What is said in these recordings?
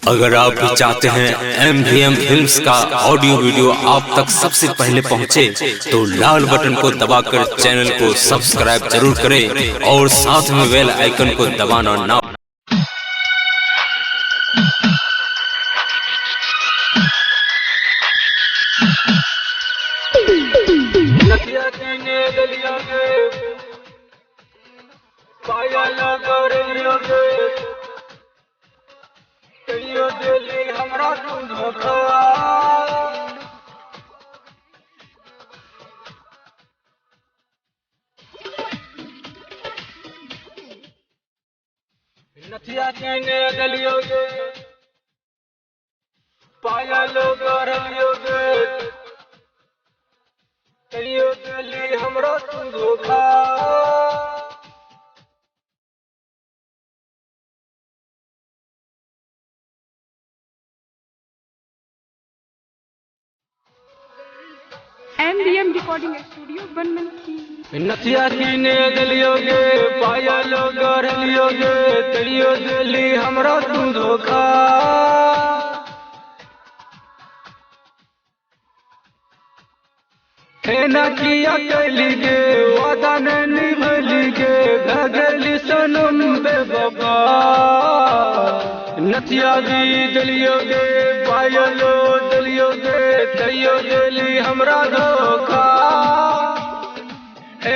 अगर आप भी चाहते हैं MVM फिल्म्स का ऑडियो वीडियो आप तक सबसे पहले पहुंचे, तो लाल बटन को दबाकर चैनल को सब्सक्राइब जरूर करें और साथ में बेल आइकन को दबाना ना। हमरा धोखा नथिया कहने गलियो गे, पाया लोग रलियो गे, कलियो गली हमरा धोखा। MVM recording studio Banmankhi. नथिया कहने गलियो गे, पाया लोग रलियो गे, कलियो गली हमरा धोखा। ना किया कैली गे, वादा ने निभली गे, भगली सनम बेवफा। नथिया भी दलियो गे, पायलो दलियो गे, तैयो दिली हमरा धोखा।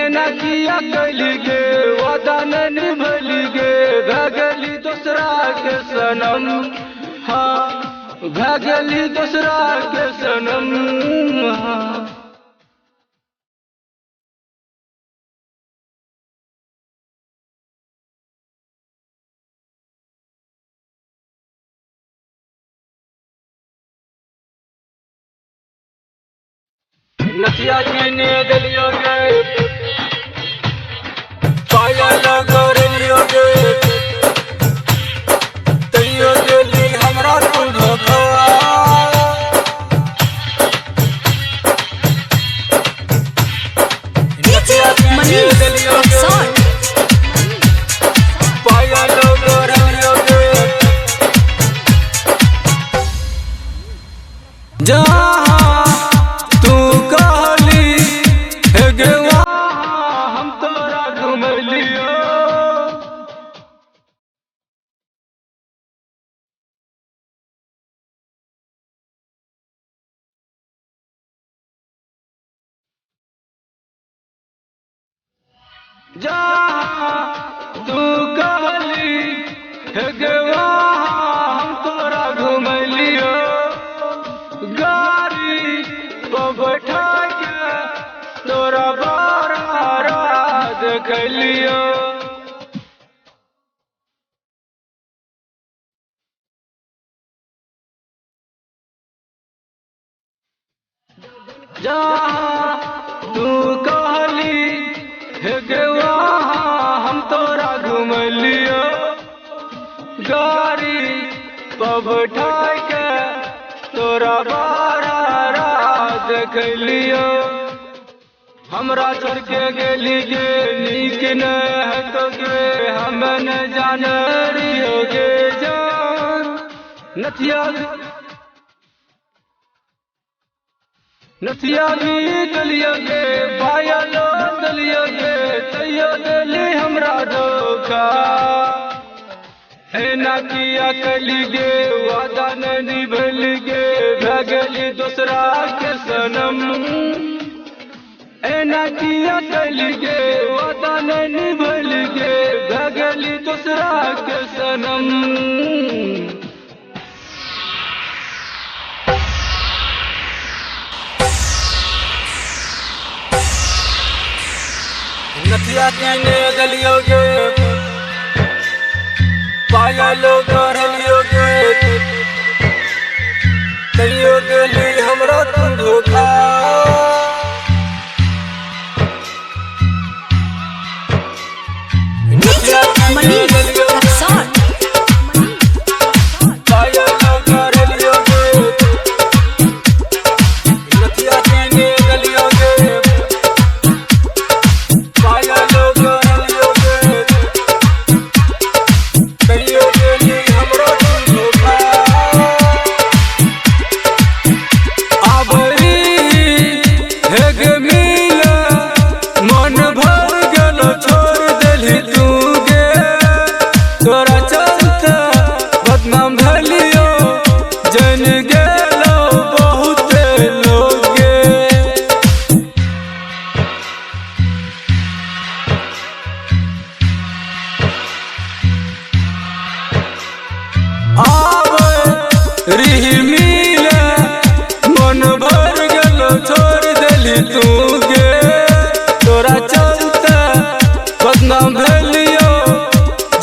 ना किया कैली गे, वादा ने निभली गे, भगली दूसरा के सनम। हाँ भगली दूसरा के सनम। हाँ नथिया कहने गलियो गे, पाया लोग रलियो गे, तैयो दिली हमरा धोखा। नथिया कहने गलियो गे, पाया लोग रलियो गे, जहाँ तू कहली है गवा हम तोरा घुमलियो, गाड़ी पर बैठा के तोरा बारा देखलियो। जहाँ तू कहली है गवा हम तोरा घुमलियो, गाड़ी पर बैठा के तोरा बारा देखलियो। हमरा छोड़ के गेली गे, नीक न है तो गे, हम न जान रियो गे जान। नथिया भी दलियो गे, पायलो दलियो गे, तैयो दिली हमरा धोखा। ना किया कैली गे, वादा न निभली गे, भगली दूसरा के सनम। ना किया कैली गे, वादा न निभली गे, भगली दूसरा के सनम। नथिया कहने गलियो गे, पाया लोग रलियो गे, तैयो दिली हमरा धोखा। नथिया कहने गलियो गे, पाया लोग रलियो गे, नथिया कहने गलियो गे, पाया लोग रलियो गे, तैयो दिली रिही मिले मन भर गेलो छोड़ देली तू गे तोरा चलते बदनाम भेलियो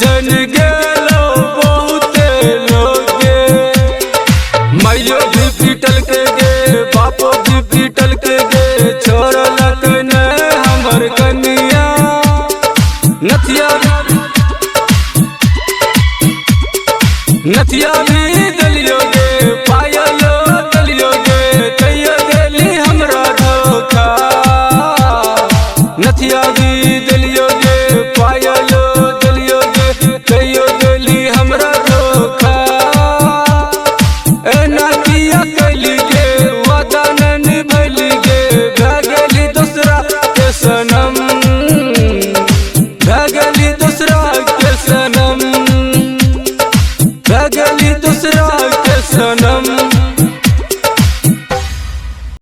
जन गेलो बहुते लोगे माइयो भी पीटल के गे बापो भी पीटल के गे छोड़लक ने हमर कनिया नथिया भी दलियो गे पायलो दलियो गे तैयो देली हमरा धोखा नथिया भी दलियो गे पायलो दलियो गे तैयो देली हमरा धोखा ए नथिया